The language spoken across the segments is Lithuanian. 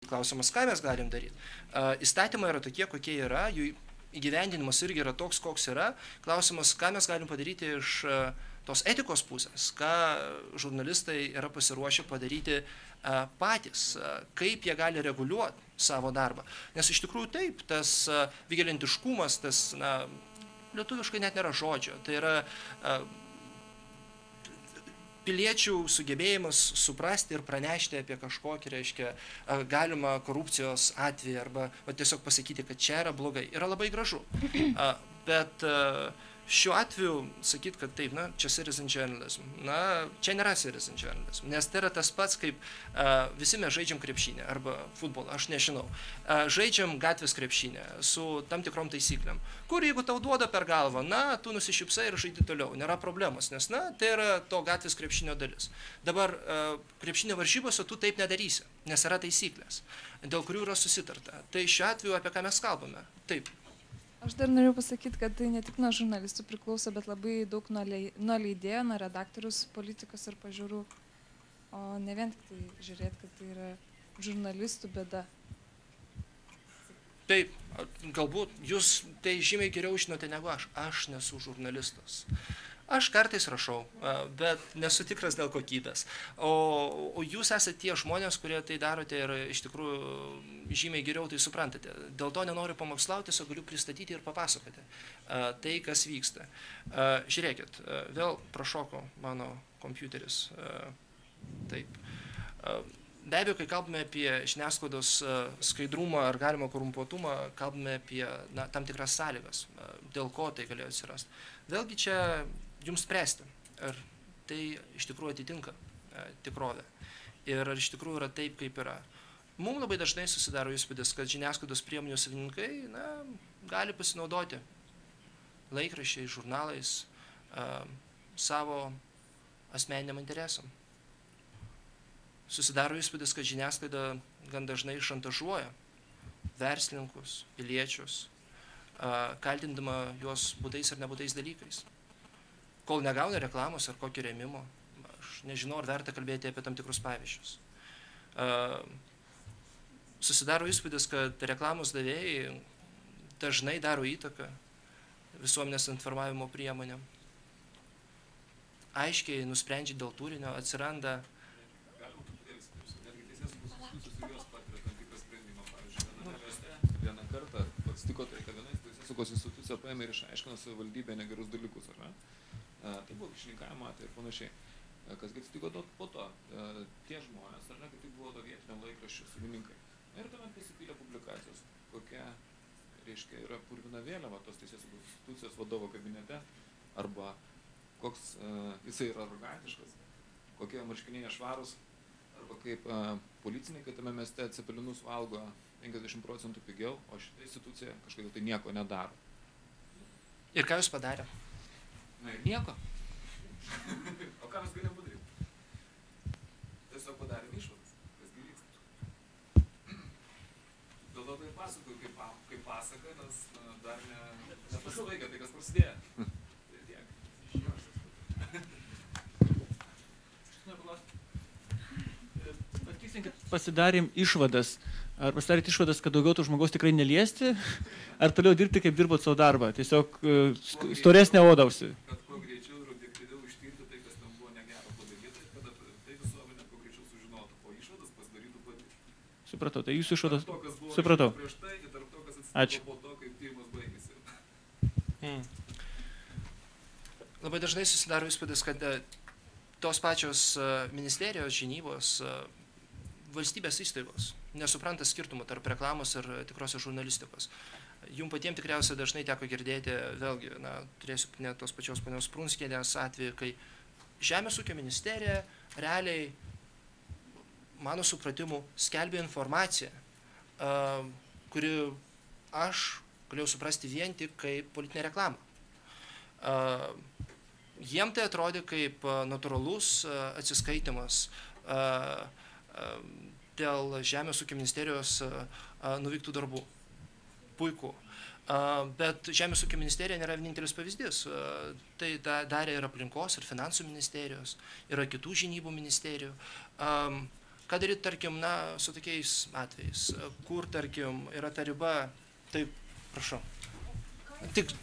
Klausimas, ką mes galim daryti. Įstatymai yra tokie, kokie yra, jų įgyvendinimas irgi yra toks, koks yra. Klausimas, ką mes galim padaryti iš tos etikos pusės, ką žurnalistai yra pasiruošę padaryti patys, kaip jie gali reguliuoti savo darbą. Nes iš tikrųjų taip, tas vigilentiškumas, tas, lietuviškai net nėra žodžio, tai yra piliečių sugebėjimas suprasti ir pranešti apie kažkokį, reiškia, galimą korupcijos atvejį arba tiesiog pasakyti, kad čia yra blogai, yra labai gražu. Bet šiuo atveju sakyti, kad taip, čia citizen journalism, čia nėra citizen journalism, nes tai yra tas pats, kaip visi mes žaidžiam krepšinį arba futbolą, aš nežinau, žaidžiam gatvės krepšinį su tam tikrom taisyklėm, kur jeigu tau duoda per galvą, tu nusišypsai ir žaidi toliau, nėra problemos, nes tai yra to gatvės krepšinio dalis. Dabar krepšinio varžybose tu taip nedarysi, nes yra taisyklės, dėl kurių yra susitarta. Tai šiuo atveju apie ką mes kalbame? Taip. Aš dar noriu pasakyti, kad tai ne tik nuo žurnalistų priklauso, bet labai daug nuo leidėjo, nuo redaktorius, politikos ir pažiūrų, o ne vien tik tai žiūrėti, kad tai yra žurnalistų bėda. Taip, galbūt jūs tai žymiai geriau žinote negu aš. Aš nesu žurnalistas. Aš kartais rašau, bet nesu tikras dėl kokybės. O jūs esate tie žmonės, kurie tai darote ir iš tikrųjų žymiai geriau tai suprantate. Dėl to nenoriu pamokslauti, tiesiog galiu pristatyti ir papasakoti tai, kas vyksta. Žiūrėkit, vėl prašoko mano kompiuteris. Taip. Be abejo, kai kalbame apie žiniasklaidos skaidrumą ar galimą korumpuotumą, kalbame apie tam tikras sąlygas, dėl ko tai galėjo atsirasti. Vėlgi čia jums spręsti, ar tai iš tikrųjų atitinka tikrovę ir ar iš tikrųjų yra taip, kaip yra. Mums labai dažnai susidaro įspūdis, kad žiniasklaidos priemonių savininkai gali pasinaudoti laikraščiais, žurnalais savo asmeniniam interesam. Susidaro įspūdis, kad žiniasklaida gan dažnai šantažuoja verslininkus, piliečius, kaltindama juos būdais ar nebūdais dalykais. Kol negauna reklamos ar kokio rėmimo, aš nežinau, ar verta kalbėti apie tam tikrus pavyzdžius. Susidaro įspūdis, kad reklamos davėjai dažnai daro įtaką visuomenės informavimo priemonėm. Aiškiai nusprendžia dėl turinio, atsiranda vieną kartą atsitiko tai, kad viena teisėsaugos institucija paėmė ir išaiškino savivaldybę negerus dalykus, ar ne? Tai buvo kyšininkavimo atvejai ir panašiai. Kas atsitiko po to? Tie žmonės, ar ne, kad tai buvo to vietinio laikraščio savininkai. Ir tuomet pasipylė publikacijos, kokia, reiškia, yra purvina vėliava tos teisėsaugos institucijos vadovo kabinete, arba koks jisai yra arogantiškas, kokie marškiniai nešvarūs, arba kaip policininkai tame mieste cepelinus valgo 50% pigiau, o šitą instituciją kažkodėl tai nieko nedaro. Ir ką jūs padarė? Na ir nieko. O ką mes galėjom padaryti? Tiesiog padarėm išvadas, kas gi vyksta. Dėl to tai pasakoju kaip pasaka, nes dar nepasibaigė tai, kas prasidėjo. Tai tiek. Patikslinkit, pasidarėm išvadas. Ar pasidarėt išvadas, kad daugiau tų žmogaus tikrai neliesti, ar toliau dirbti, kaip dirbot savo darbą? Tiesiog storesnė oda užsi. Kad kuo greičiau ir objektyviau ištirti tai, kas tam buvo negero padaryta, kad tai visuomenė kuo greičiau sužinotų, o išvadas pasidarytų pati. Supratau, tai jūsų išvadas. Tarp to, kas buvo supratau. Prieš tai, ir tarp to, kas atsitiko po to, kaip tyrimas baigėsi. Labai dažnai susidaro įspūdis, kad tos pačios ministerijos, žinybos, valstybės įstaigos nesupranta skirtumų tarp reklamos ir tikrosios žurnalistikos. Jums patiems tikriausiai dažnai teko girdėti, vėlgi, turėsiu net tos pačios ponios Prunskienės atveju, kai Žemės ūkio ministerija realiai, mano supratimu, skelbė informaciją, kuri aš galėjau suprasti vien tik kaip politinė reklama. Jiem tai atrodė kaip natūralus atsiskaitimas dėl Žemės ūkio ministerijos nuveiktų darbų. Puiku. Bet Žemės ūkio ministerija nėra vienintelis pavyzdys. Tai darė ir aplinkos, ir finansų ministerijos, yra kitų žinybų ministerijų. ką daryti, tarkim, na, su tokiais atvejais, kur, tarkim, yra ta riba, taip, prašau. Tik.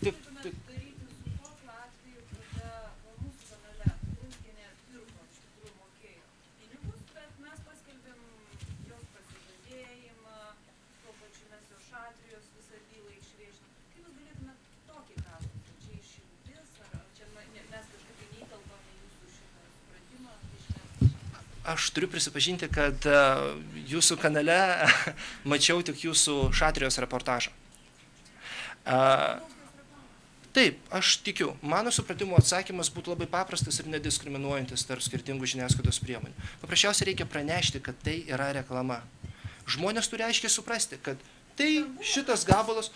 Aš turiu prisipažinti, kad jūsų kanale mačiau tik jūsų šatrijos reportažą. Taip, aš tikiu. Mano supratimo atsakymas būtų labai paprastas ir nediskriminuojantis tarp skirtingų žiniasklaidos priemonių. Paprasčiausiai reikia pranešti, kad tai yra reklama. Žmonės turi aiškiai suprasti, kad tai šitas gabalas,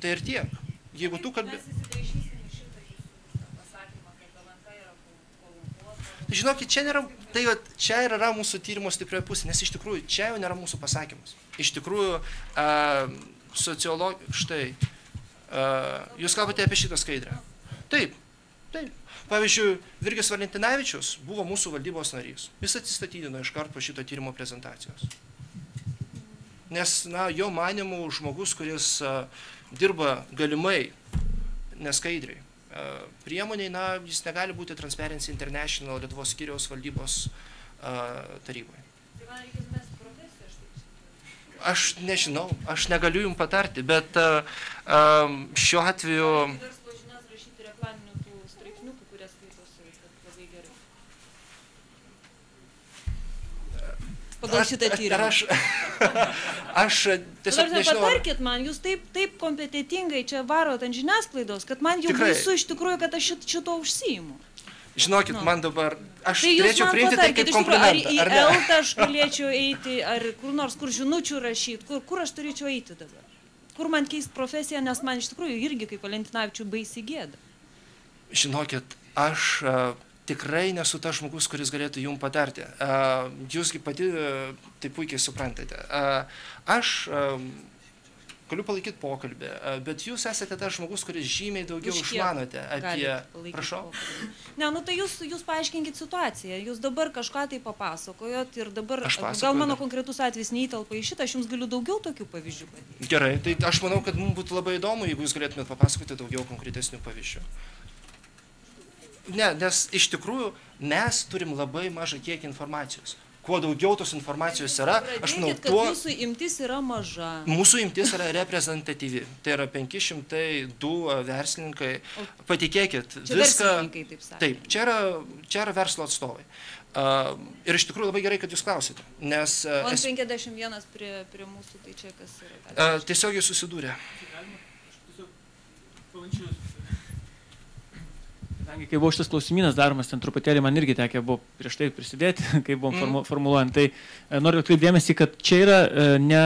tai ir tiek. Jeigu tu kalbi... Žinokit, čia yra mūsų tyrimo stiprioji pusė, nes iš tikrųjų čia jau nėra mūsų pasakymas. Iš tikrųjų, štai, jūs kalbate apie šitą skaidrę. Taip. Pavyzdžiui, Virgis Valentinavičius buvo mūsų valdybos narys. Jis atsistatydino iškart po šito tyrimo prezentacijos. Nes, na, jo manimų žmogus, kuris dirba galimai neskaidriai, priemoniai, na, jis negali būti Transparency International Lietuvos skyriaus valdybos taryboje. Tai man reikės mesti profesiją, aš taip sakau. Aš nežinau, aš negaliu jums patarti, bet šiuo atveju... Verslo žinias rašyti reklaminių tų straipsniukų, kurie skaitosi, kad labai gerai. Pagal šitą tyrimą. Aš tiesiog nežinau. Patarkit man, jūs taip kompetitingai čia varot ant žiniasklaidos, kad man jau baisu iš tikrųjų, kad aš šito užsiimu. Žinokit, man dabar, aš tai turėčiau priimti tai kaip komplimentą. Ar į Eltą aš galėčiau eiti, ar kur nors, kur žinučių rašyti, kur aš turėčiau eiti dabar? Kur man keist profesiją, nes man iš tikrųjų irgi kaip Valentinavičių baisi gėda. Žinokit, aš tikrai nesu tas žmogus, kuris galėtų jums patarti. Jūsgi pati tai puikiai suprantate. Aš galiu palaikyti pokalbį, bet jūs esate tas žmogus, kuris žymiai daugiau išmanote apie... Prašau? Ne, nu tai jūs paaiškinkit situaciją. Jūs dabar kažką tai papasakojot ir dabar, gal mano konkretus atvejis neįtelpa į šitą, aš jums galiu daugiau tokių pavyzdžių pateikti. Gerai, tai aš manau, kad mums būtų labai įdomu, jeigu jūs galėtumėt papasakoti daugiau konkretesnių pavyzdžių. Ne, nes iš tikrųjų mes turim labai mažą kiekį informacijos. Kuo daugiau tos informacijos yra, aš manau, tuo... Kad jūsų imtis yra maža. Mūsų imtis yra reprezentatyvi. Tai yra 502 verslininkai. Patikėkit, čia verslininkai, taip sakė. Taip, čia yra verslo atstovai. Ir iš tikrųjų labai gerai, kad jūs klausite. Nes... Man 51 prie mūsų, tai čia kas yra? Tiesiog jūs susidūrė. Kai buvo šitas klausimynas daromas, ten truputėlį man irgi tekė buvo prieš tai prisidėti, kai buvom formuluojant. Tai noriu atkreipti dėmesį, kad čia yra ne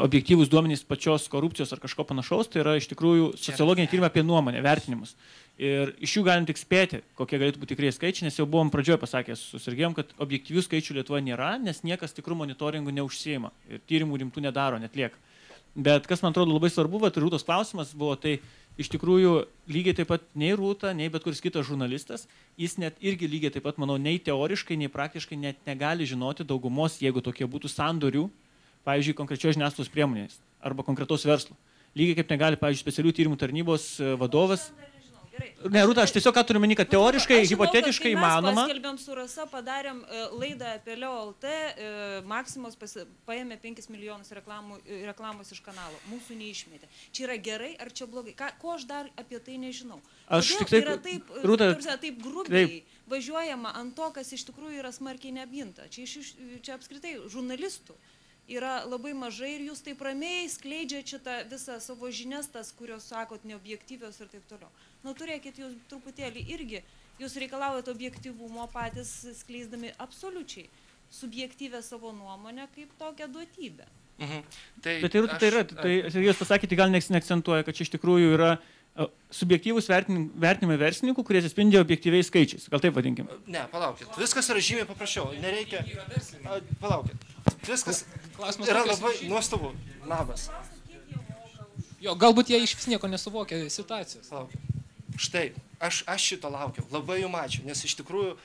objektyvūs duomenys pačios korupcijos ar kažko panašaus, tai yra iš tikrųjų sociologiniai tyrimai apie nuomonę, vertinimus. Ir iš jų galim tik spėti, kokie galėtų būti tikrai skaičiai, nes jau buvom pradžioje pasakęs su Sergejum, kad objektyvių skaičių Lietuvoje nėra, nes niekas tikrų monitoringų neužsiima ir tyrimų rimtų nedaro, netlieka. Bet kas man atrodo labai svarbu, va, Rūtos klausimas buvo, tai iš tikrųjų lygiai taip pat nei Rūta, nei bet kuris kitas žurnalistas, jis net irgi lygiai taip pat, manau, nei teoriškai, nei praktiškai net negali žinoti daugumos, jeigu tokie būtų sandorių, pavyzdžiui, konkrečios žiniasklaidos priemonės arba konkretaus verslo. Lygiai kaip negali, pavyzdžiui, specialių tyrimų tarnybos vadovas. Ne, Rūta, aš tiesiog ką turiu meni, kad teoriškai, hipotetiškai įmanoma. Mes paskelbėm su Rasa, padarėm laidą apie Leo LT, Maksimos paėmė 5 milijonus reklamos iš kanalo, mūsų neišmėtė. Čia yra gerai ar čia blogai? Ko aš dar apie tai nežinau? Aš tik taip, yra taip, Rūta, taip grubiai važiuojama ant to, kas iš tikrųjų yra smarkiai neapginta. Čia apskritai žurnalistų yra labai mažai ir jūs taip ramiai skleidžiat šitą visą savo žinias, tas, kurios sakot neobjektyvios ir taip toliau. Nu, turėkit jūs truputėlį irgi, jūs reikalaujat objektyvumo patys skleisdami absoliučiai subjektyvę savo nuomonę kaip tokią duotybę. Bet tai jūs pasakėte, gal neakcentuoja, kad čia iš tikrųjų yra subjektyvūs vertinimai verslininkų, kurie atsispindi objektyviais skaičiais. Gal taip vadinkim? Ne, palaukit. Viskas yra žymiai paprasčiau. Nereikia... Palaukit. Viskas yra labai nuostabu. Labas. Jo, galbūt jie iš vis nieko nesuvokia situacijos. Palaukit. Štai, aš šito laukiau. Labai jums ačiū, nes iš tikrųjų